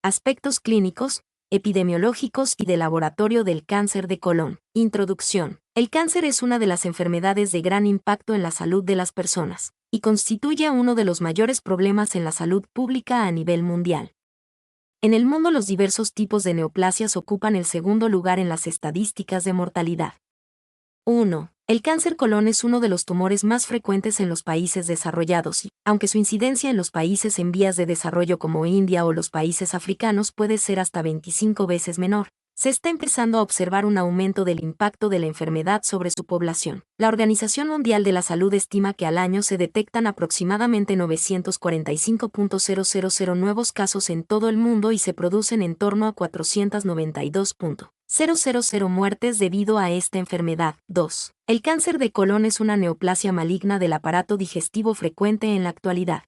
Aspectos clínicos, epidemiológicos y de laboratorio del cáncer de colon. Introducción. El cáncer es una de las enfermedades de gran impacto en la salud de las personas, y constituye uno de los mayores problemas en la salud pública a nivel mundial. En el mundo, los diversos tipos de neoplasias ocupan el segundo lugar en las estadísticas de mortalidad. 1. El cáncer colon es uno de los tumores más frecuentes en los países desarrollados y, aunque su incidencia en los países en vías de desarrollo como India o los países africanos puede ser hasta 25 veces menor, se está empezando a observar un aumento del impacto de la enfermedad sobre su población. La Organización Mundial de la Salud estima que al año se detectan aproximadamente 945.000 nuevos casos en todo el mundo y se producen en torno a 492.000 muertes debido a esta enfermedad. 2. El cáncer de colon es una neoplasia maligna del aparato digestivo frecuente en la actualidad.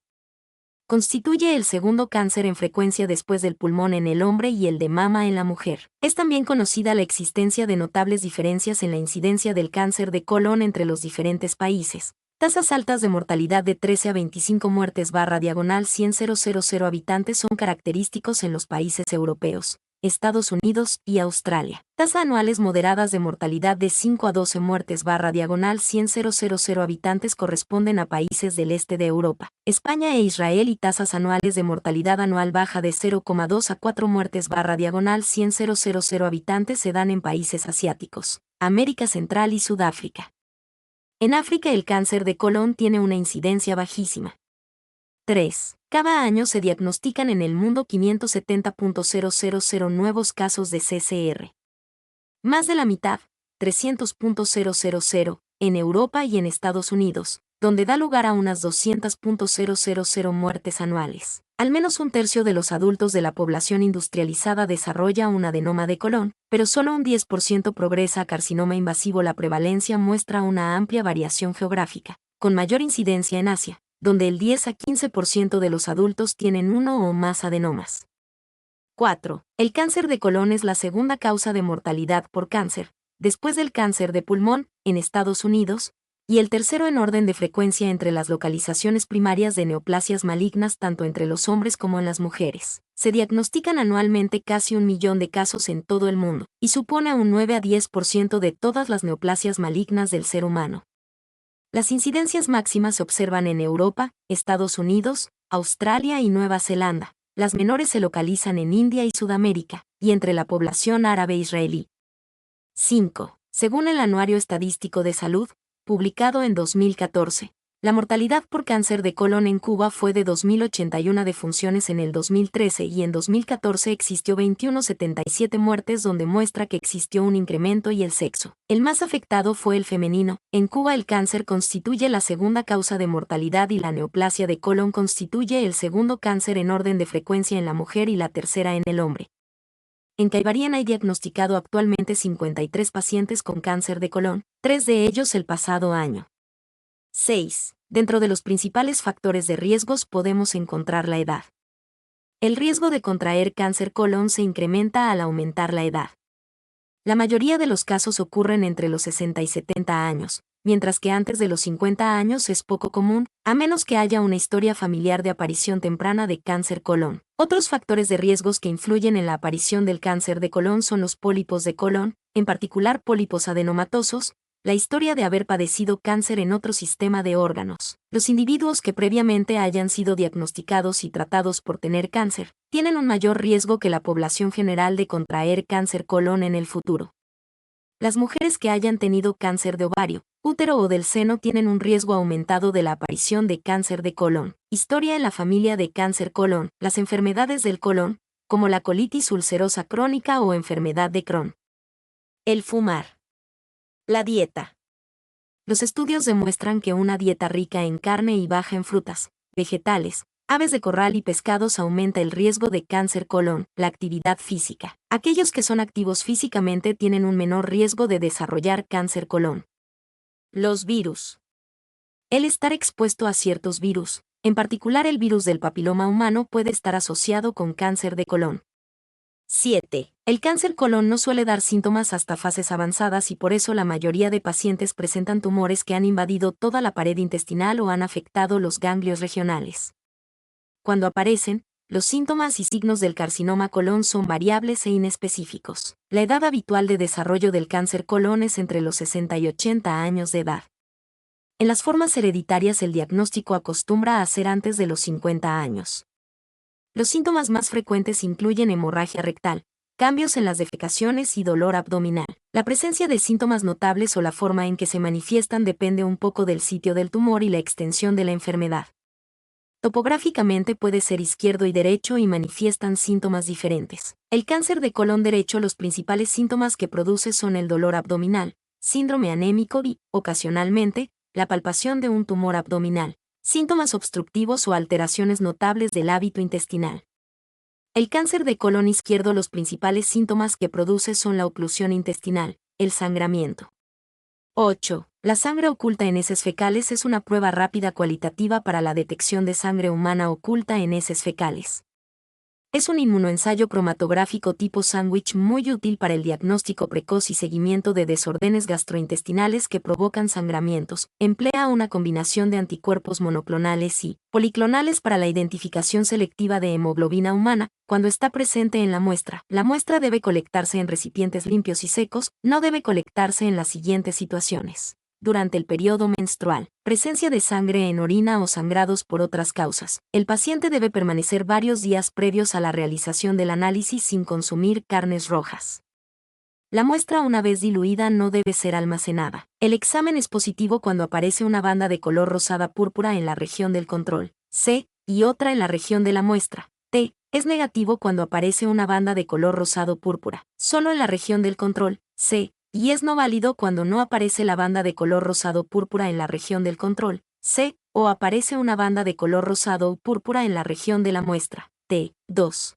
Constituye el segundo cáncer en frecuencia después del pulmón en el hombre y el de mama en la mujer. Es también conocida la existencia de notables diferencias en la incidencia del cáncer de colon entre los diferentes países. Tasas altas de mortalidad de 13 a 25 muertes/100,000 habitantes son característicos en los países europeos, Estados Unidos y Australia. Tasas anuales moderadas de mortalidad de 5 a 12 muertes/100,000 habitantes corresponden a países del este de Europa, España e Israel, y tasas anuales de mortalidad anual baja de 0,2 a 4 muertes/100,000 habitantes se dan en países asiáticos, América Central y Sudáfrica. En África el cáncer de colon tiene una incidencia bajísima. 3. Cada año se diagnostican en el mundo 570.000 nuevos casos de CCR. Más de la mitad, 300.000, en Europa y en Estados Unidos, donde da lugar a unas 200.000 muertes anuales. Al menos un tercio de los adultos de la población industrializada desarrolla un adenoma de colon, pero solo un 10% progresa a carcinoma invasivo. La prevalencia muestra una amplia variación geográfica, con mayor incidencia en Asia, donde el 10 a 15% de los adultos tienen uno o más adenomas. 4. El cáncer de colon es la segunda causa de mortalidad por cáncer, después del cáncer de pulmón, en Estados Unidos, y el tercero en orden de frecuencia entre las localizaciones primarias de neoplasias malignas tanto entre los hombres como en las mujeres. Se diagnostican anualmente casi 1 millón de casos en todo el mundo, y supone un 9 a 10% de todas las neoplasias malignas del ser humano. Las incidencias máximas se observan en Europa, Estados Unidos, Australia y Nueva Zelanda. Las menores se localizan en India y Sudamérica, y entre la población árabe israelí. 5. Según el Anuario Estadístico de Salud, publicado en 2014, la mortalidad por cáncer de colon en Cuba fue de 2.081 defunciones en el 2013 y en 2014 existió 21.77 muertes, donde muestra que existió un incremento y el sexo. El más afectado fue el femenino. En Cuba el cáncer constituye la segunda causa de mortalidad y la neoplasia de colon constituye el segundo cáncer en orden de frecuencia en la mujer y la tercera en el hombre. En Caibarien hay diagnosticado actualmente 53 pacientes con cáncer de colon, 3 de ellos el pasado año. 6. Dentro de los principales factores de riesgos podemos encontrar la edad. El riesgo de contraer cáncer colon se incrementa al aumentar la edad. La mayoría de los casos ocurren entre los 60 y 70 años, mientras que antes de los 50 años es poco común, a menos que haya una historia familiar de aparición temprana de cáncer colon. Otros factores de riesgos que influyen en la aparición del cáncer de colon son los pólipos de colon, en particular pólipos adenomatosos, la historia de haber padecido cáncer en otro sistema de órganos. Los individuos que previamente hayan sido diagnosticados y tratados por tener cáncer, tienen un mayor riesgo que la población general de contraer cáncer colon en el futuro. Las mujeres que hayan tenido cáncer de ovario, útero o del seno tienen un riesgo aumentado de la aparición de cáncer de colon. Historia en la familia de cáncer colon. Las enfermedades del colon, como la colitis ulcerosa crónica o enfermedad de Crohn. El fumar. La dieta. Los estudios demuestran que una dieta rica en carne y baja en frutas, vegetales, aves de corral y pescados aumenta el riesgo de cáncer colon. La actividad física. Aquellos que son activos físicamente tienen un menor riesgo de desarrollar cáncer colon. Los virus. El estar expuesto a ciertos virus, en particular el virus del papiloma humano, puede estar asociado con cáncer de colon. 7. El cáncer colon no suele dar síntomas hasta fases avanzadas y por eso la mayoría de pacientes presentan tumores que han invadido toda la pared intestinal o han afectado los ganglios regionales. Cuando aparecen, Los síntomas y signos del carcinoma colon son variables e inespecíficos. La edad habitual de desarrollo del cáncer colon es entre los 60 y 80 años de edad. En las formas hereditarias el diagnóstico acostumbra a ser antes de los 50 años. Los síntomas más frecuentes incluyen hemorragia rectal, cambios en las defecaciones y dolor abdominal. La presencia de síntomas notables o la forma en que se manifiestan depende un poco del sitio del tumor y la extensión de la enfermedad. Topográficamente puede ser izquierdo y derecho y manifiestan síntomas diferentes. El cáncer de colon derecho, los principales síntomas que produce son el dolor abdominal, síndrome anémico y, ocasionalmente, la palpación de un tumor abdominal, síntomas obstructivos o alteraciones notables del hábito intestinal. El cáncer de colon izquierdo, los principales síntomas que produce son la oclusión intestinal, el sangramiento. 8. La sangre oculta en heces fecales es una prueba rápida cualitativa para la detección de sangre humana oculta en heces fecales. Es un inmunoensayo cromatográfico tipo sándwich muy útil para el diagnóstico precoz y seguimiento de desórdenes gastrointestinales que provocan sangramientos. Emplea una combinación de anticuerpos monoclonales y policlonales para la identificación selectiva de hemoglobina humana cuando está presente en la muestra. La muestra debe colectarse en recipientes limpios y secos, no debe colectarse en las siguientes situaciones. Durante el periodo menstrual, presencia de sangre en orina o sangrados por otras causas. El paciente debe permanecer varios días previos a la realización del análisis sin consumir carnes rojas. La muestra, una vez diluida, no debe ser almacenada. El examen es positivo cuando aparece una banda de color rosada púrpura en la región del control, C, y otra en la región de la muestra, T. Es negativo cuando aparece una banda de color rosado púrpura, solo en la región del control, C, y es no válido cuando no aparece la banda de color rosado púrpura en la región del control, C, o aparece una banda de color rosado púrpura en la región de la muestra, T. 2.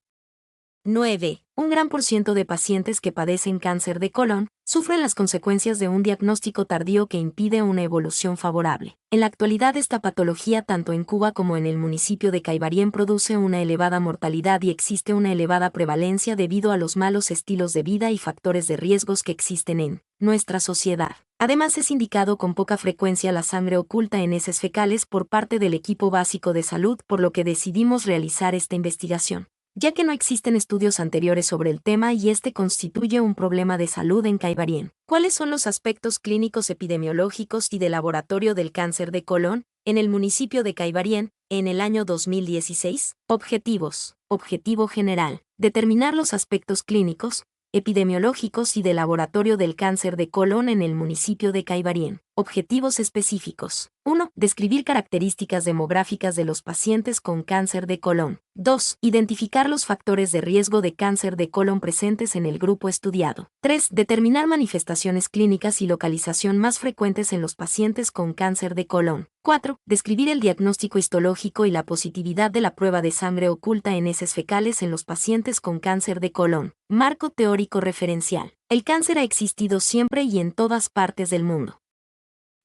9. Un gran por ciento de pacientes que padecen cáncer de colon sufren las consecuencias de un diagnóstico tardío que impide una evolución favorable. En la actualidad, esta patología, tanto en Cuba como en el municipio de Caibarien, produce una elevada mortalidad y existe una elevada prevalencia debido a los malos estilos de vida y factores de riesgos que existen en nuestra sociedad. Además, es indicado con poca frecuencia la sangre oculta en heces fecales por parte del equipo básico de salud, por lo que decidimos realizar esta investigación, ya que no existen estudios anteriores sobre el tema y este constituye un problema de salud en Caibarien. ¿Cuáles son los aspectos clínicos, epidemiológicos y de laboratorio del cáncer de colon en el municipio de Caibarien en el año 2016? Objetivos. Objetivo general: determinar los aspectos clínicos, epidemiológicos y de laboratorio del cáncer de colon en el municipio de Caibarien. Objetivos específicos. 1. Describir características demográficas de los pacientes con cáncer de colon. 2. Identificar los factores de riesgo de cáncer de colon presentes en el grupo estudiado. 3. Determinar manifestaciones clínicas y localización más frecuentes en los pacientes con cáncer de colon. 4. Describir el diagnóstico histológico y la positividad de la prueba de sangre oculta en heces fecales en los pacientes con cáncer de colon. Marco teórico referencial. El cáncer ha existido siempre y en todas partes del mundo.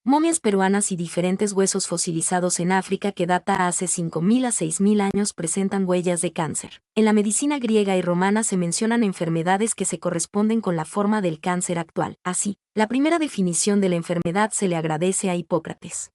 Momias peruanas y diferentes huesos fosilizados en África que data hace 5.000 a 6.000 años presentan huellas de cáncer. En la medicina griega y romana se mencionan enfermedades que se corresponden con la forma del cáncer actual. Así, la primera definición de la enfermedad se le agradece a Hipócrates.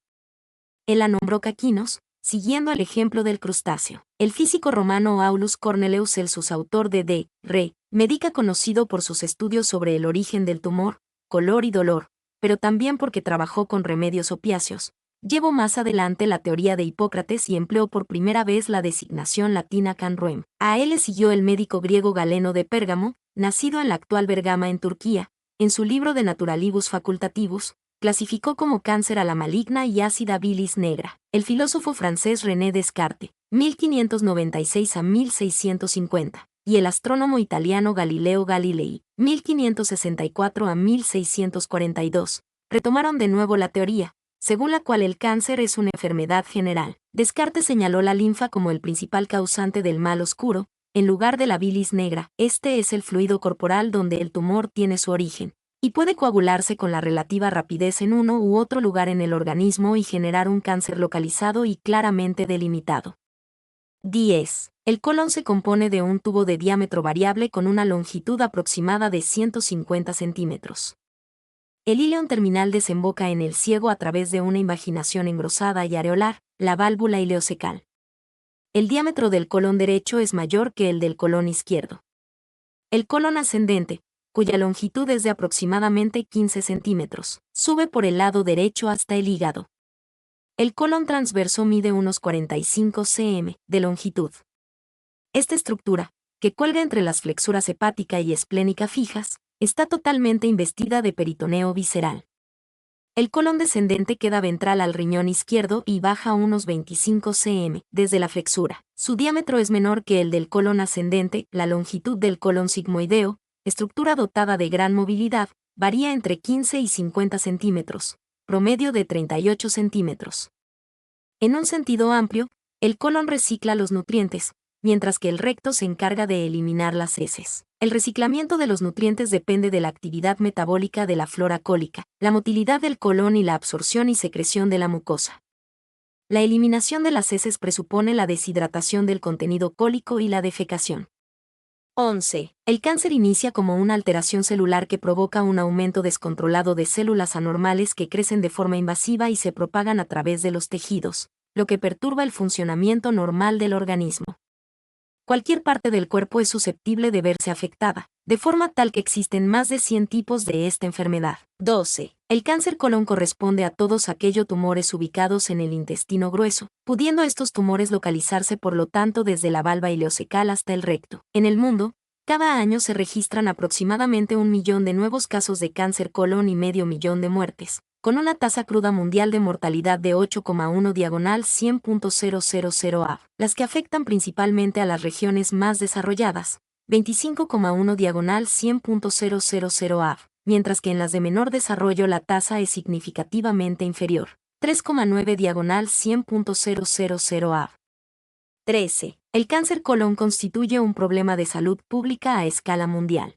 Él la nombró caquinos, siguiendo el ejemplo del crustáceo. El físico romano Aulus Cornelius Celsus, autor de Re Medica, conocido por sus estudios sobre el origen del tumor, color y dolor, pero también porque trabajó con remedios opiáceos, llevó más adelante la teoría de Hipócrates y empleó por primera vez la designación latina canroem. A él le siguió el médico griego Galeno de Pérgamo, nacido en la actual Bergama en Turquía. En su libro de Naturalibus Facultativus, clasificó como cáncer a la maligna y ácida bilis negra. El filósofo francés René Descartes, 1596 a 1650. Y el astrónomo italiano Galileo Galilei, 1564 a 1642, retomaron de nuevo la teoría, según la cual el cáncer es una enfermedad general. Descartes señaló la linfa como el principal causante del mal oscuro, en lugar de la bilis negra. Este es el fluido corporal donde el tumor tiene su origen, y puede coagularse con la relativa rapidez en uno u otro lugar en el organismo y generar un cáncer localizado y claramente delimitado. 10. El colon se compone de un tubo de diámetro variable con una longitud aproximada de 150 centímetros. El íleon terminal desemboca en el ciego a través de una invaginación engrosada y areolar, la válvula ileocecal. el diámetro del colon derecho es mayor que el del colon izquierdo. El colon ascendente, cuya longitud es de aproximadamente 15 centímetros, sube por el lado derecho hasta el hígado. El colon transverso mide unos 45 cm de longitud. Esta estructura, que cuelga entre las flexuras hepática y esplénica fijas, está totalmente investida de peritoneo visceral. El colon descendente queda ventral al riñón izquierdo y baja unos 25 cm desde la flexura. Su diámetro es menor que el del colon ascendente. La longitud del colon sigmoideo, estructura dotada de gran movilidad, varía entre 15 y 50 centímetros, promedio de 38 centímetros. En un sentido amplio, el colon recicla los nutrientes, mientras que el recto se encarga de eliminar las heces. El reciclamiento de los nutrientes depende de la actividad metabólica de la flora cólica, la motilidad del colon y la absorción y secreción de la mucosa. La eliminación de las heces presupone la deshidratación del contenido cólico y la defecación. 11. El cáncer inicia como una alteración celular que provoca un aumento descontrolado de células anormales que crecen de forma invasiva y se propagan a través de los tejidos, lo que perturba el funcionamiento normal del organismo. Cualquier parte del cuerpo es susceptible de verse afectada, de forma tal que existen más de 100 tipos de esta enfermedad. 12. El cáncer colon corresponde a todos aquellos tumores ubicados en el intestino grueso, pudiendo estos tumores localizarse por lo tanto desde la valva ileocecal hasta el recto. En el mundo, cada año se registran aproximadamente 1 millón de nuevos casos de cáncer colon y medio millón de muertes, con una tasa cruda mundial de mortalidad de 8,1/100.000 AV, las que afectan principalmente a las regiones más desarrolladas, 25,1/100.000 AV, mientras que en las de menor desarrollo la tasa es significativamente inferior, 3,9/100.000 AV. 13. El cáncer colon constituye un problema de salud pública a escala mundial.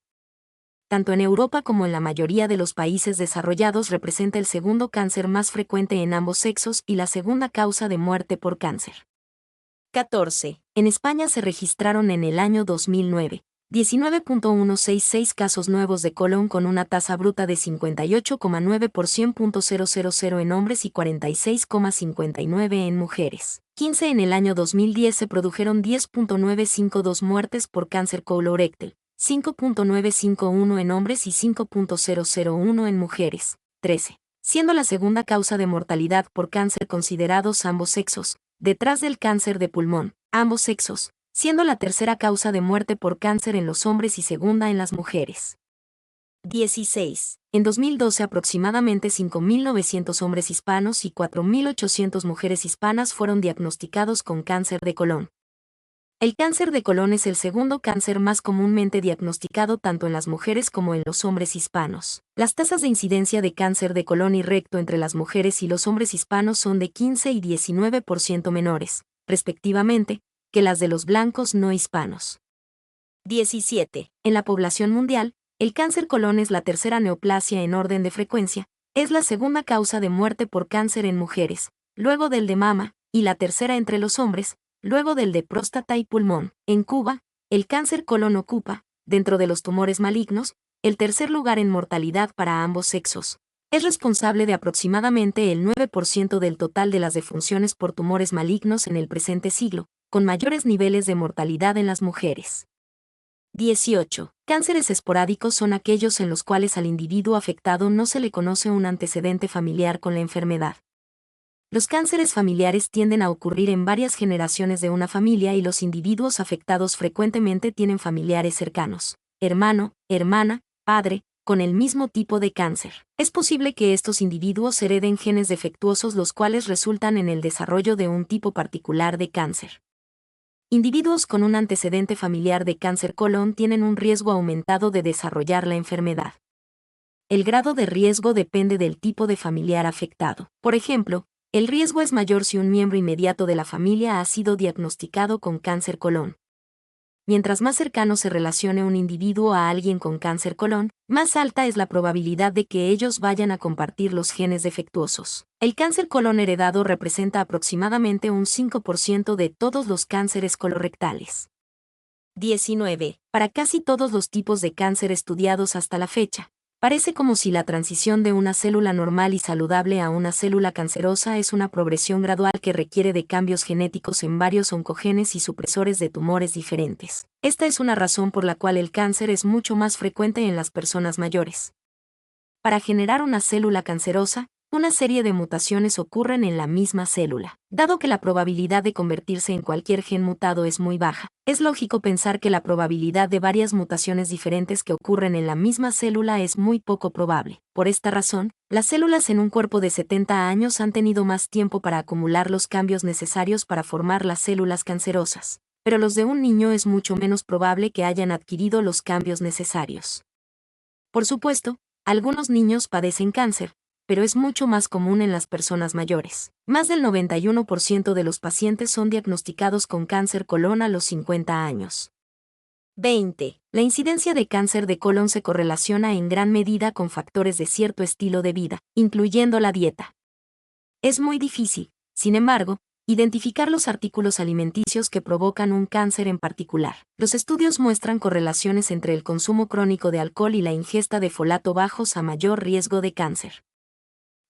Tanto en Europa como en la mayoría de los países desarrollados representa el segundo cáncer más frecuente en ambos sexos y la segunda causa de muerte por cáncer. 14. En España se registraron en el año 2009, 19.166 casos nuevos de colon con una tasa bruta de 58,9%.000 en hombres y 46,59 en mujeres. 15. En el año 2010 se produjeron 10.952 muertes por cáncer colorectal, 5.951 en hombres y 5.001 en mujeres. 13. Siendo la segunda causa de mortalidad por cáncer considerados ambos sexos, detrás del cáncer de pulmón, ambos sexos, siendo la tercera causa de muerte por cáncer en los hombres y segunda en las mujeres. 16. En 2012 aproximadamente 5.900 hombres hispanos y 4.800 mujeres hispanas fueron diagnosticados con cáncer de colon. El cáncer de colon es el segundo cáncer más comúnmente diagnosticado tanto en las mujeres como en los hombres hispanos. Las tasas de incidencia de cáncer de colon y recto entre las mujeres y los hombres hispanos son de 15 y 19% menores, respectivamente, que las de los blancos no hispanos. 17. En la población mundial, el cáncer colon es la tercera neoplasia en orden de frecuencia, es la segunda causa de muerte por cáncer en mujeres, luego del de mama, y la tercera entre los hombres, luego del de próstata y pulmón. En Cuba, el cáncer colon ocupa, dentro de los tumores malignos, el tercer lugar en mortalidad para ambos sexos. Es responsable de aproximadamente el 9% del total de las defunciones por tumores malignos en el presente siglo, con mayores niveles de mortalidad en las mujeres. 18. Cánceres esporádicos son aquellos en los cuales al individuo afectado no se le conoce un antecedente familiar con la enfermedad. Los cánceres familiares tienden a ocurrir en varias generaciones de una familia y los individuos afectados frecuentemente tienen familiares cercanos, hermano, hermana, padre, con el mismo tipo de cáncer. Es posible que estos individuos hereden genes defectuosos los cuales resultan en el desarrollo de un tipo particular de cáncer. Individuos con un antecedente familiar de cáncer colon tienen un riesgo aumentado de desarrollar la enfermedad. El grado de riesgo depende del tipo de familiar afectado. Por ejemplo, el riesgo es mayor si un miembro inmediato de la familia ha sido diagnosticado con cáncer colon. Mientras más cercano se relacione un individuo a alguien con cáncer colon, más alta es la probabilidad de que ellos vayan a compartir los genes defectuosos. El cáncer colon heredado representa aproximadamente un 5% de todos los cánceres colorectales. 19. Para casi todos los tipos de cáncer estudiados hasta la fecha, Parece como si la transición de una célula normal y saludable a una célula cancerosa es una progresión gradual que requiere de cambios genéticos en varios oncogenes y supresores de tumores diferentes. Esta es una razón por la cual el cáncer es mucho más frecuente en las personas mayores. Para generar una célula cancerosa, una serie de mutaciones ocurren en la misma célula. Dado que la probabilidad de convertirse en cualquier gen mutado es muy baja, es lógico pensar que la probabilidad de varias mutaciones diferentes que ocurren en la misma célula es muy poco probable. Por esta razón, las células en un cuerpo de 70 años han tenido más tiempo para acumular los cambios necesarios para formar las células cancerosas. Pero los de un niño es mucho menos probable que hayan adquirido los cambios necesarios. Por supuesto, algunos niños padecen cáncer, pero es mucho más común en las personas mayores. Más del 91% de los pacientes son diagnosticados con cáncer colon a los 50 años. 20. La incidencia de cáncer de colon se correlaciona en gran medida con factores de cierto estilo de vida, incluyendo la dieta. Es muy difícil, sin embargo, identificar los artículos alimenticios que provocan un cáncer en particular. Los estudios muestran correlaciones entre el consumo crónico de alcohol y la ingesta de folato bajos a mayor riesgo de cáncer.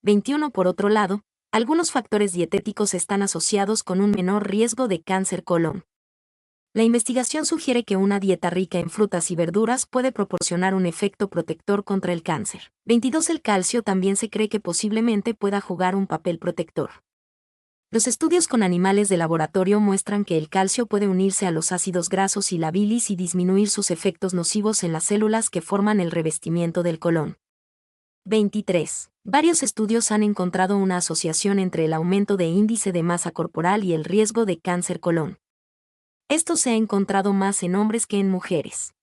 21. Por otro lado, algunos factores dietéticos están asociados con un menor riesgo de cáncer colon. La investigación sugiere que una dieta rica en frutas y verduras puede proporcionar un efecto protector contra el cáncer. 22. El calcio también se cree que posiblemente pueda jugar un papel protector. Los estudios con animales de laboratorio muestran que el calcio puede unirse a los ácidos grasos y la bilis y disminuir sus efectos nocivos en las células que forman el revestimiento del colon. 23. Varios estudios han encontrado una asociación entre el aumento de índice de masa corporal y el riesgo de cáncer colon. Esto se ha encontrado más en hombres que en mujeres.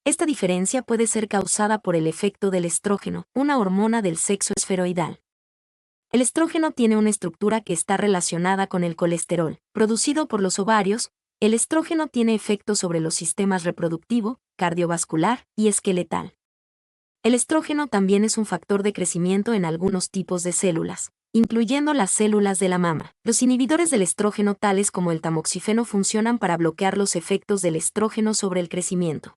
Esta diferencia puede ser causada por el efecto del estrógeno, una hormona del sexo esferoidal. El estrógeno tiene una estructura que está relacionada con el colesterol, producido por los ovarios. El estrógeno tiene efectos sobre los sistemas reproductivo, cardiovascular y esqueletal. El estrógeno también es un factor de crecimiento en algunos tipos de células, incluyendo las células de la mama. Los inhibidores del estrógeno tales como el tamoxifeno funcionan para bloquear los efectos del estrógeno sobre el crecimiento.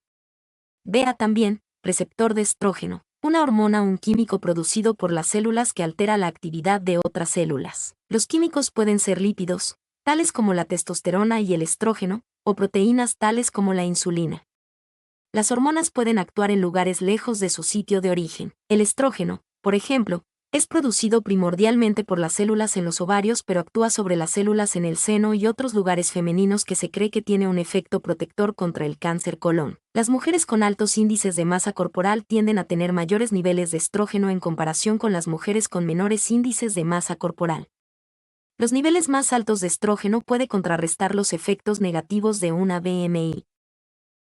Vea también, receptor de estrógeno, una hormona, un químico producido por las células que altera la actividad de otras células. Los químicos pueden ser lípidos, tales como la testosterona y el estrógeno, o proteínas tales como la insulina. Las hormonas pueden actuar en lugares lejos de su sitio de origen. El estrógeno, por ejemplo, es producido primordialmente por las células en los ovarios, pero actúa sobre las células en el seno y otros lugares femeninos que se cree que tiene un efecto protector contra el cáncer colon. Las mujeres con altos índices de masa corporal tienden a tener mayores niveles de estrógeno en comparación con las mujeres con menores índices de masa corporal. Los niveles más altos de estrógeno pueden contrarrestar los efectos negativos de una BMI.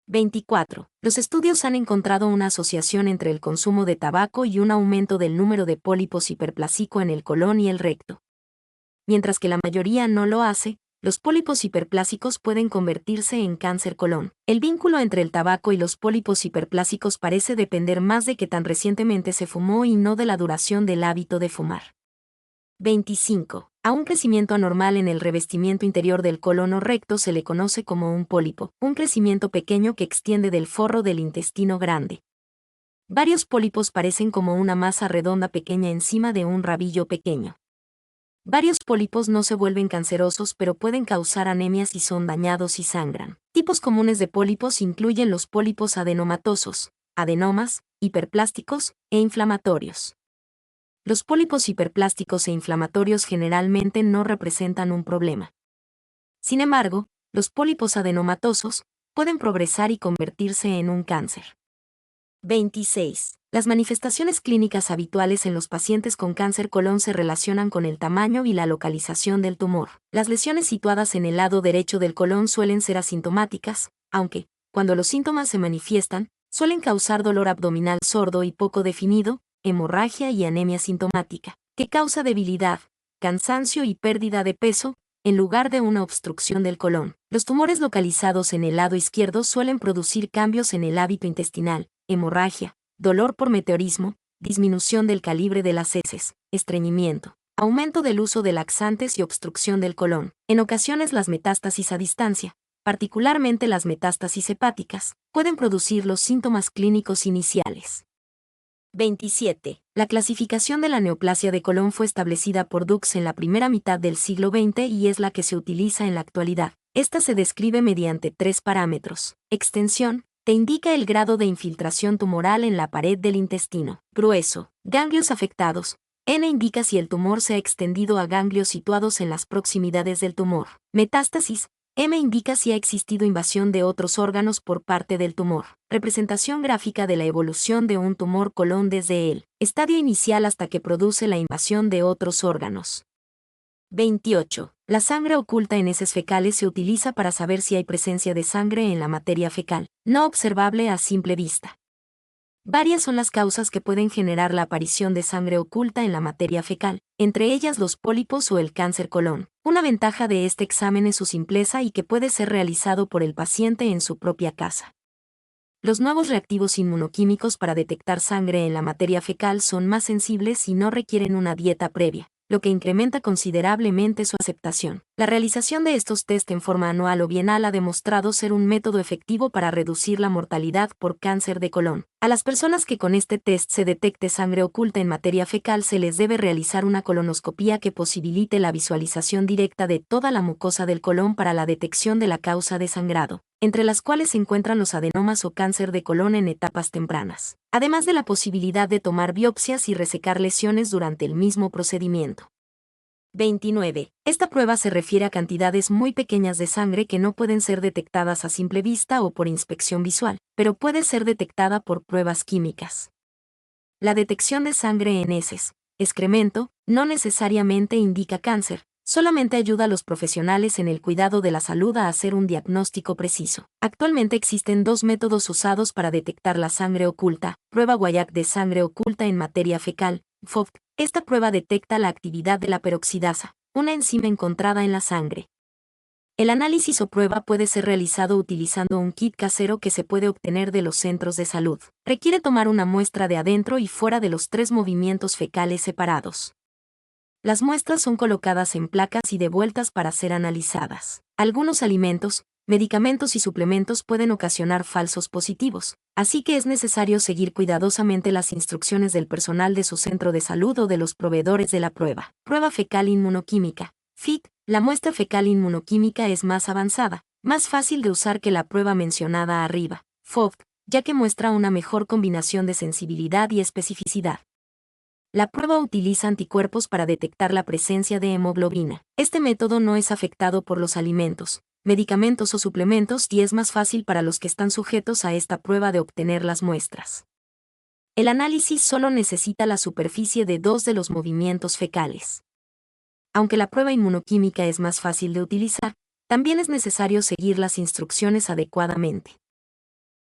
24. Los estudios han encontrado una asociación entre el consumo de tabaco y un aumento del número de pólipos hiperplásicos en el colon y el recto. Mientras que la mayoría no lo hace, los pólipos hiperplásicos pueden convertirse en cáncer colon. El vínculo entre el tabaco y los pólipos hiperplásicos parece depender más de que tan recientemente se fumó y no de la duración del hábito de fumar. 25. A un crecimiento anormal en el revestimiento interior del colon o recto se le conoce como un pólipo, un crecimiento pequeño que extiende del forro del intestino grande. Varios pólipos parecen como una masa redonda pequeña encima de un rabillo pequeño. Varios pólipos no se vuelven cancerosos pero pueden causar anemia si son dañados y sangran. Tipos comunes de pólipos incluyen los pólipos adenomatosos, adenomas, hiperplásticos e inflamatorios. Los pólipos hiperplásticos e inflamatorios generalmente no representan un problema. Sin embargo, los pólipos adenomatosos pueden progresar y convertirse en un cáncer. 26. Las manifestaciones clínicas habituales en los pacientes con cáncer colon se relacionan con el tamaño y la localización del tumor. Las lesiones situadas en el lado derecho del colon suelen ser asintomáticas, aunque, cuando los síntomas se manifiestan, suelen causar dolor abdominal sordo y poco definido, hemorragia y anemia sintomática, que causa debilidad, cansancio y pérdida de peso, en lugar de una obstrucción del colon. Los tumores localizados en el lado izquierdo suelen producir cambios en el hábito intestinal, hemorragia, dolor por meteorismo, disminución del calibre de las heces, estreñimiento, aumento del uso de laxantes y obstrucción del colon. En ocasiones las metástasis a distancia, particularmente las metástasis hepáticas, pueden producir los síntomas clínicos iniciales. 27. La clasificación de la neoplasia de colon fue establecida por Dux en la primera mitad del siglo XX y es la que se utiliza en la actualidad. Esta se describe mediante 3 parámetros. Extensión, te indica el grado de infiltración tumoral en la pared del intestino. Grueso, ganglios afectados. N indica si el tumor se ha extendido a ganglios situados en las proximidades del tumor. Metástasis. M indica si ha existido invasión de otros órganos por parte del tumor. Representación gráfica de la evolución de un tumor colon desde el estadio inicial hasta que produce la invasión de otros órganos. 28. La sangre oculta en heces fecales se utiliza para saber si hay presencia de sangre en la materia fecal, no observable a simple vista. Varias son las causas que pueden generar la aparición de sangre oculta en la materia fecal, entre ellas los pólipos o el cáncer colon. Una ventaja de este examen es su simpleza y que puede ser realizado por el paciente en su propia casa. Los nuevos reactivos inmunoquímicos para detectar sangre en la materia fecal son más sensibles y no requieren una dieta previa, lo que incrementa considerablemente su aceptación. La realización de estos test en forma anual o bienal ha demostrado ser un método efectivo para reducir la mortalidad por cáncer de colon. A las personas que con este test se detecte sangre oculta en materia fecal se les debe realizar una colonoscopía que posibilite la visualización directa de toda la mucosa del colon para la detección de la causa de sangrado, entre las cuales se encuentran los adenomas o cáncer de colon en etapas tempranas, además de la posibilidad de tomar biopsias y resecar lesiones durante el mismo procedimiento. 29. Esta prueba se refiere a cantidades muy pequeñas de sangre que no pueden ser detectadas a simple vista o por inspección visual, pero puede ser detectada por pruebas químicas. La detección de sangre en heces, excremento, no necesariamente indica cáncer, solamente ayuda a los profesionales en el cuidado de la salud a hacer un diagnóstico preciso. Actualmente existen 2 métodos usados para detectar la sangre oculta: prueba Wyatt de sangre oculta en materia fecal, FOBT. Esta prueba detecta la actividad de la peroxidasa, una enzima encontrada en la sangre. El análisis o prueba puede ser realizado utilizando un kit casero que se puede obtener de los centros de salud. Requiere tomar una muestra de adentro y fuera de los 3 movimientos fecales separados. Las muestras son colocadas en placas y devueltas para ser analizadas. Algunos alimentos, medicamentos y suplementos pueden ocasionar falsos positivos, así que es necesario seguir cuidadosamente las instrucciones del personal de su centro de salud o de los proveedores de la prueba. Prueba fecal inmunoquímica, FIT. La muestra fecal inmunoquímica es más avanzada, más fácil de usar que la prueba mencionada arriba, FOBT, ya que muestra una mejor combinación de sensibilidad y especificidad. La prueba utiliza anticuerpos para detectar la presencia de hemoglobina. Este método no es afectado por los alimentos, medicamentos o suplementos y es más fácil para los que están sujetos a esta prueba de obtener las muestras. El análisis solo necesita la superficie de 2 de los movimientos fecales. Aunque la prueba inmunoquímica es más fácil de utilizar, también es necesario seguir las instrucciones adecuadamente.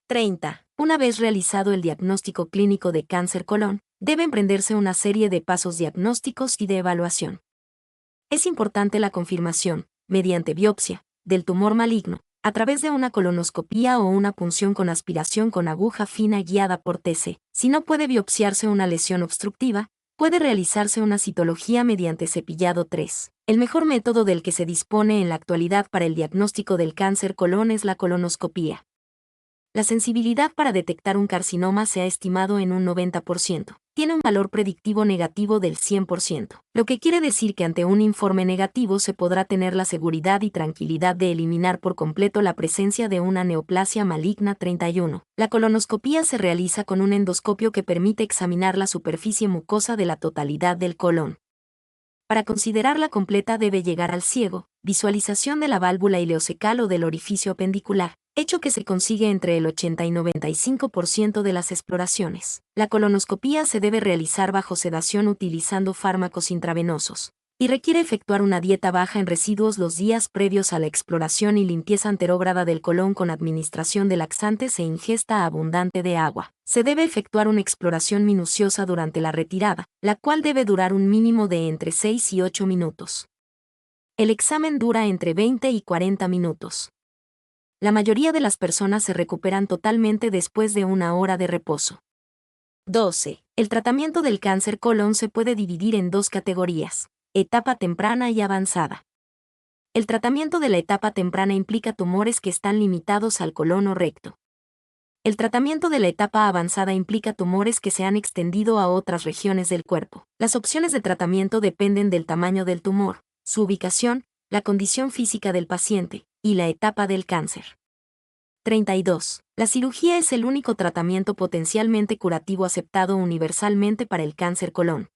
30. Una vez realizado el diagnóstico clínico de cáncer colon, debe emprenderse una serie de pasos diagnósticos y de evaluación. Es importante la confirmación, mediante biopsia, del tumor maligno, a través de una colonoscopía o una punción con aspiración con aguja fina guiada por TC. Si no puede biopsiarse una lesión obstructiva, puede realizarse una citología mediante cepillado 3. El mejor método del que se dispone en la actualidad para el diagnóstico del cáncer colon es la colonoscopía. La sensibilidad para detectar un carcinoma se ha estimado en un 90%. Tiene un valor predictivo negativo del 100%, lo que quiere decir que ante un informe negativo se podrá tener la seguridad y tranquilidad de eliminar por completo la presencia de una neoplasia maligna. 31. La colonoscopía se realiza con un endoscopio que permite examinar la superficie mucosa de la totalidad del colon. Para considerarla completa debe llegar al ciego, visualización de la válvula ileocecal o del orificio apendicular, hecho que se consigue entre el 80 y 95% de las exploraciones. La colonoscopía se debe realizar bajo sedación utilizando fármacos intravenosos, y requiere efectuar una dieta baja en residuos los días previos a la exploración y limpieza anterógrada del colon con administración de laxantes e ingesta abundante de agua. Se debe efectuar una exploración minuciosa durante la retirada, la cual debe durar un mínimo de entre 6 y 8 minutos. El examen dura entre 20 y 40 minutos. La mayoría de las personas se recuperan totalmente después de una hora de reposo. 12. El tratamiento del cáncer colon se puede dividir en 2 categorías: etapa temprana y avanzada. El tratamiento de la etapa temprana implica tumores que están limitados al colon o recto. El tratamiento de la etapa avanzada implica tumores que se han extendido a otras regiones del cuerpo. Las opciones de tratamiento dependen del tamaño del tumor, su ubicación, la condición física del paciente y la etapa del cáncer. 32. La cirugía es el único tratamiento potencialmente curativo aceptado universalmente para el cáncer colon.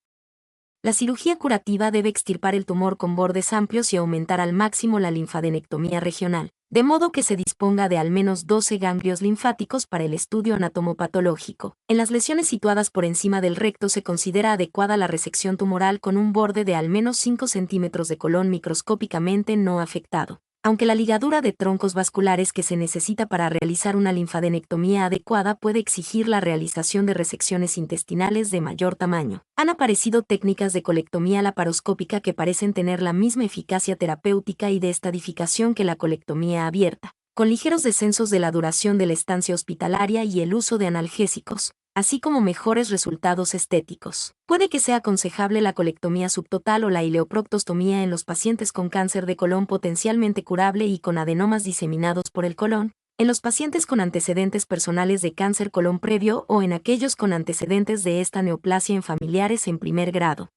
La cirugía curativa debe extirpar el tumor con bordes amplios y aumentar al máximo la linfadenectomía regional, de modo que se disponga de al menos 12 ganglios linfáticos para el estudio anatomopatológico. En las lesiones situadas por encima del recto se considera adecuada la resección tumoral con un borde de al menos 5 centímetros de colon microscópicamente no afectado. Aunque la ligadura de troncos vasculares que se necesita para realizar una linfadenectomía adecuada puede exigir la realización de resecciones intestinales de mayor tamaño. Han aparecido técnicas de colectomía laparoscópica que parecen tener la misma eficacia terapéutica y de estadificación que la colectomía abierta, con ligeros descensos de la duración de la estancia hospitalaria y el uso de analgésicos, así como mejores resultados estéticos. Puede que sea aconsejable la colectomía subtotal o la ileoproctostomía en los pacientes con cáncer de colon potencialmente curable y con adenomas diseminados por el colon, en los pacientes con antecedentes personales de cáncer colon previo o en aquellos con antecedentes de esta neoplasia en familiares en primer grado.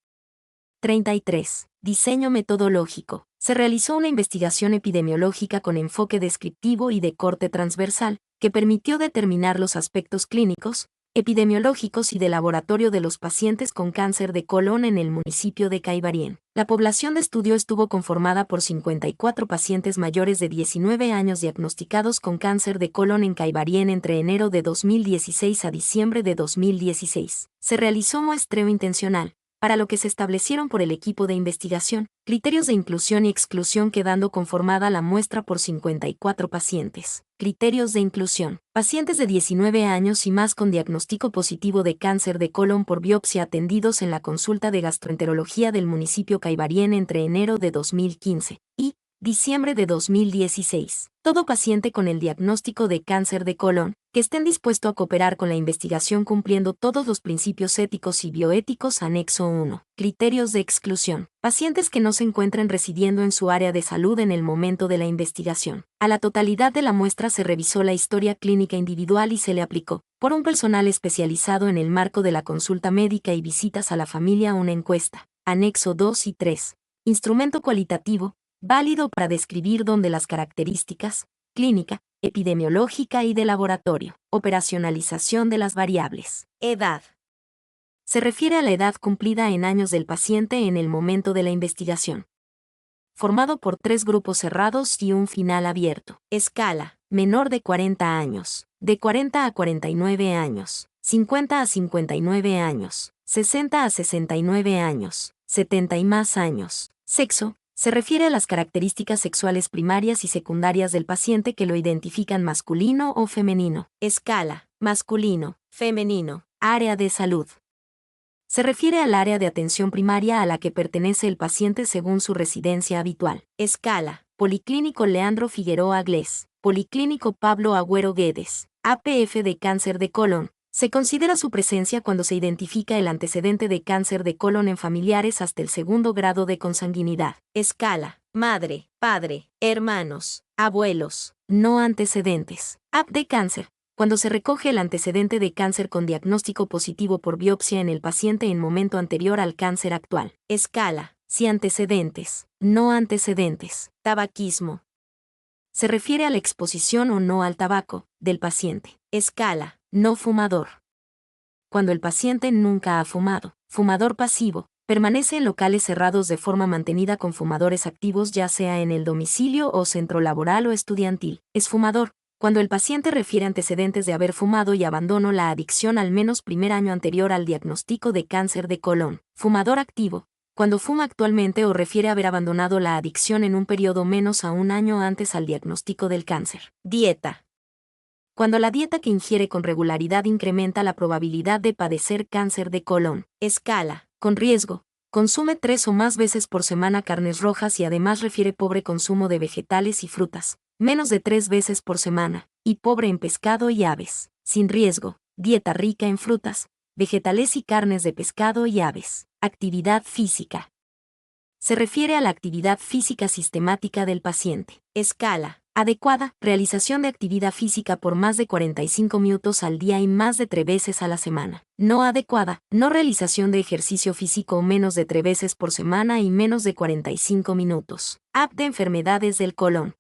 33. Diseño metodológico. Se realizó una investigación epidemiológica con enfoque descriptivo y de corte transversal, que permitió determinar los aspectos clínicos, epidemiológicos y de laboratorio de los pacientes con cáncer de colon en el municipio de Caibarien. La población de estudio estuvo conformada por 54 pacientes mayores de 19 años diagnosticados con cáncer de colon en Caibarien entre enero de 2016 a diciembre de 2016. Se realizó muestreo intencional, para lo que se establecieron por el equipo de investigación criterios de inclusión y exclusión, quedando conformada la muestra por 54 pacientes. Criterios de inclusión. Pacientes de 19 años y más con diagnóstico positivo de cáncer de colon por biopsia atendidos en la consulta de gastroenterología del municipio Caibarien entre enero de 2015 y diciembre de 2016. Todo paciente con el diagnóstico de cáncer de colon, que estén dispuesto a cooperar con la investigación cumpliendo todos los principios éticos y bioéticos anexo 1. Criterios de exclusión. Pacientes que no se encuentren residiendo en su área de salud en el momento de la investigación. A la totalidad de la muestra se revisó la historia clínica individual y se le aplicó, por un personal especializado en el marco de la consulta médica y visitas a la familia, una encuesta. Anexo 2 y 3. Instrumento cualitativo, válido para describir dónde las características, clínica, epidemiológica y de laboratorio. Operacionalización de las variables. Edad. Se refiere a la edad cumplida en años del paciente en el momento de la investigación. Formado por 3 grupos cerrados y un final abierto. Escala. Menor de 40 años, de 40 a 49 años, 50 a 59 años, 60 a 69 años, 70 y más años. Sexo. Se refiere a las características sexuales primarias y secundarias del paciente que lo identifican masculino o femenino. Escala. Masculino, femenino. Área de salud. Se refiere al área de atención primaria a la que pertenece el paciente según su residencia habitual. Escala. Policlínico Leandro Figueroa Glés. Policlínico Pablo Agüero Guedes. APF de cáncer de colon. Se considera su presencia cuando se identifica el antecedente de cáncer de colon en familiares hasta el 2º grado de consanguinidad. Escala. Madre, padre, hermanos, abuelos, no antecedentes. AP de cáncer. Cuando se recoge el antecedente de cáncer con diagnóstico positivo por biopsia en el paciente en momento anterior al cáncer actual. Escala. Si antecedentes, no antecedentes. Tabaquismo. Se refiere a la exposición o no al tabaco del paciente. Escala. No fumador. Cuando el paciente nunca ha fumado. Fumador pasivo. Permanece en locales cerrados de forma mantenida con fumadores activos, ya sea en el domicilio o centro laboral o estudiantil. Es fumador. Cuando el paciente refiere antecedentes de haber fumado y abandono la adicción al menos primer año anterior al diagnóstico de cáncer de colon. Fumador activo. Cuando fuma actualmente o refiere haber abandonado la adicción en un periodo menos a un año antes al diagnóstico del cáncer. Dieta. Cuando la dieta que ingiere con regularidad incrementa la probabilidad de padecer cáncer de colon. Escala. Con riesgo. Consume 3 o más veces por semana carnes rojas y además refiere pobre consumo de vegetales y frutas, menos de 3 veces por semana, y pobre en pescado y aves. Sin riesgo. Dieta rica en frutas, vegetales y carnes de pescado y aves. Actividad física. Se refiere a la actividad física sistemática del paciente. Escala. Adecuada, realización de actividad física por más de 45 minutos al día y más de 3 veces a la semana. No adecuada, no realización de ejercicio físico menos de 3 veces por semana y menos de 45 minutos. App de enfermedades del colon.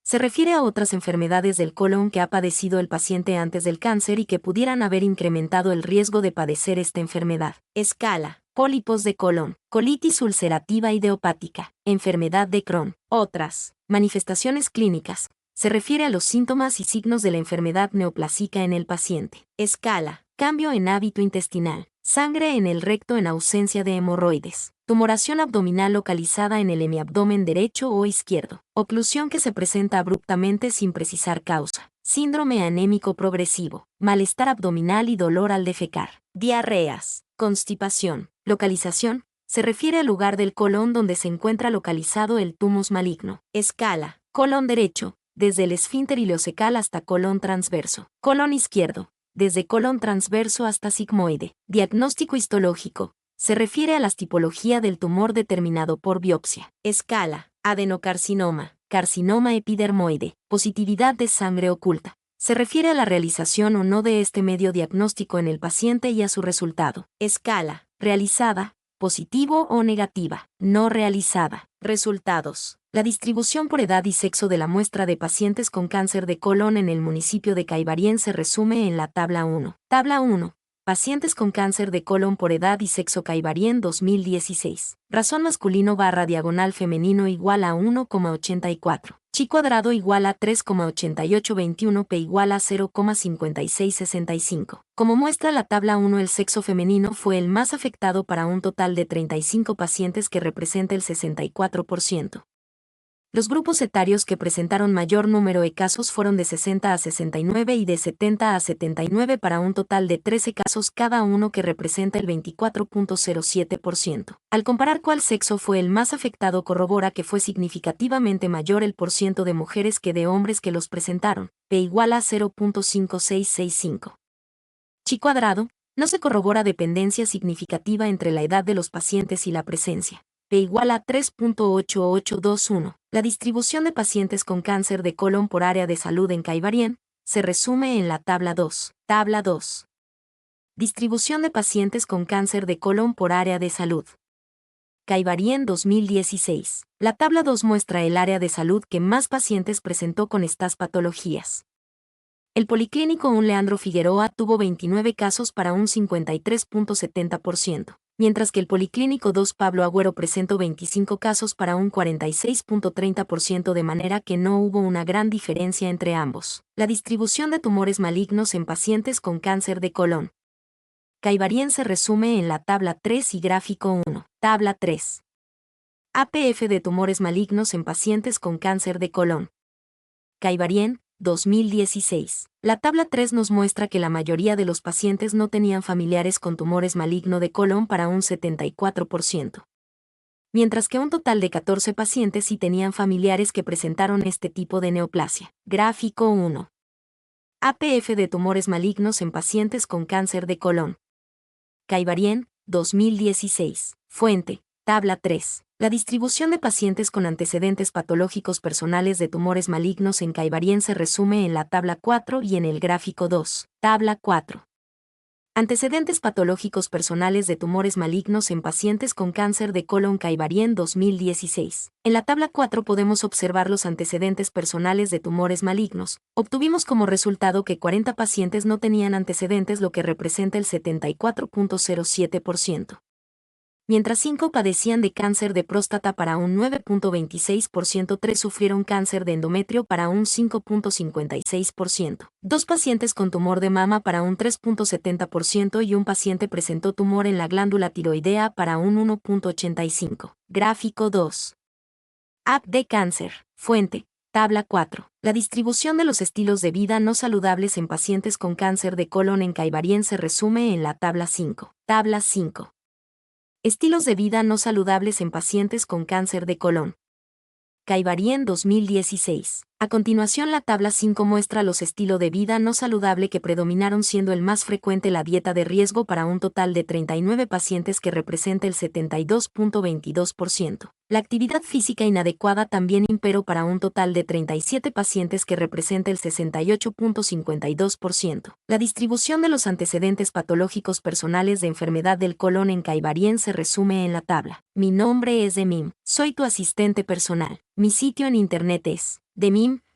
Se refiere a otras enfermedades del colon que ha padecido el paciente antes del cáncer y que pudieran haber incrementado el riesgo de padecer esta enfermedad. Escala: pólipos de colon, colitis ulcerativa idiopática, enfermedad de Crohn. Otras manifestaciones clínicas. Se refiere a los síntomas y signos de la enfermedad neoplásica en el paciente. Escala: cambio en hábito intestinal, sangre en el recto en ausencia de hemorroides, tumoración abdominal localizada en el hemiabdomen derecho o izquierdo, oclusión que se presenta abruptamente sin precisar causa, síndrome anémico progresivo, malestar abdominal y dolor al defecar, diarreas, constipación. Localización: se refiere al lugar del colon donde se encuentra localizado el tumus maligno. Escala: colon derecho, desde el esfínter ileocecal hasta colon transverso. Colon izquierdo, desde colon transverso hasta sigmoide. Diagnóstico histológico: se refiere a la tipología del tumor determinado por biopsia. Escala: adenocarcinoma, carcinoma epidermoide, positividad de sangre oculta. Se refiere a la realización o no de este medio diagnóstico en el paciente y a su resultado. Escala: realizada, positivo o negativa, no realizada. Resultados: la distribución por edad y sexo de la muestra de pacientes con cáncer de colon en el municipio de Caibarien se resume en la tabla 1. Tabla 1. Pacientes con cáncer de colon por edad y sexo Caibarien 2016. Razón masculino / diagonal femenino igual a 1,84. Chi cuadrado igual a 3,8821 P igual a 0,5665. Como muestra la tabla 1, el sexo femenino fue el más afectado para un total de 35 pacientes que representa el 64%. Los grupos etarios que presentaron mayor número de casos fueron de 60 a 69 y de 70 a 79 para un total de 13 casos cada uno que representa el 24.07%. Al comparar cuál sexo fue el más afectado corrobora que fue significativamente mayor el porciento de mujeres que de hombres que los presentaron, P igual a 0.5665. Chi cuadrado, no se corrobora dependencia significativa entre la edad de los pacientes y la presencia. P igual a 3.8821. La distribución de pacientes con cáncer de colon por área de salud en Caibarien se resume en la tabla 2. Tabla 2. Distribución de pacientes con cáncer de colon por área de salud. Caibarien 2016. La tabla 2 muestra el área de salud que más pacientes presentó con estas patologías. El Policlínico 1 Leandro Figueroa tuvo 29 casos para un 53.70%. Mientras que el Policlínico 2 Pablo Agüero presentó 25 casos para un 46.30%, de manera que no hubo una gran diferencia entre ambos. La distribución de tumores malignos en pacientes con cáncer de colon. Caibarien se resume en la tabla 3 y gráfico 1. Tabla 3. APF de tumores malignos en pacientes con cáncer de colon. Caibarien, 2016. La tabla 3 nos muestra que la mayoría de los pacientes no tenían familiares con tumores maligno de colon para un 74%. Mientras que un total de 14 pacientes sí tenían familiares que presentaron este tipo de neoplasia. Gráfico 1. APF de tumores malignos en pacientes con cáncer de colon. Caibarien, 2016. Fuente: tabla 3. La distribución de pacientes con antecedentes patológicos personales de tumores malignos en Caibarien se resume en la tabla 4 y en el gráfico 2. Tabla 4. Antecedentes patológicos personales de tumores malignos en pacientes con cáncer de colon Caibarien 2016. En la tabla 4 podemos observar los antecedentes personales de tumores malignos. Obtuvimos como resultado que 40 pacientes no tenían antecedentes, lo que representa el 74.07%. Mientras 5 padecían de cáncer de próstata para un 9.26%, 3 sufrieron cáncer de endometrio para un 5.56%, 2 pacientes con tumor de mama para un 3.70% y un paciente presentó tumor en la glándula tiroidea para un 1.85%. Gráfico 2. App de cáncer. Fuente: tabla 4. La distribución de los estilos de vida no saludables en pacientes con cáncer de colon en Caibarien se resume en la tabla 5. Tabla 5. Estilos de vida no saludables en pacientes con cáncer de colon. Caibarien 2016. A continuación, la tabla 5 muestra los estilos de vida no saludable que predominaron, siendo el más frecuente la dieta de riesgo para un total de 39 pacientes que representa el 72.22%. La actividad física inadecuada también imperó para un total de 37 pacientes que representa el 68.52%. La distribución de los antecedentes patológicos personales de enfermedad del colon en Kaivarien se resume en la tabla. Mi nombre es Demim, soy tu asistente personal. Mi sitio en internet es demim.es.tl.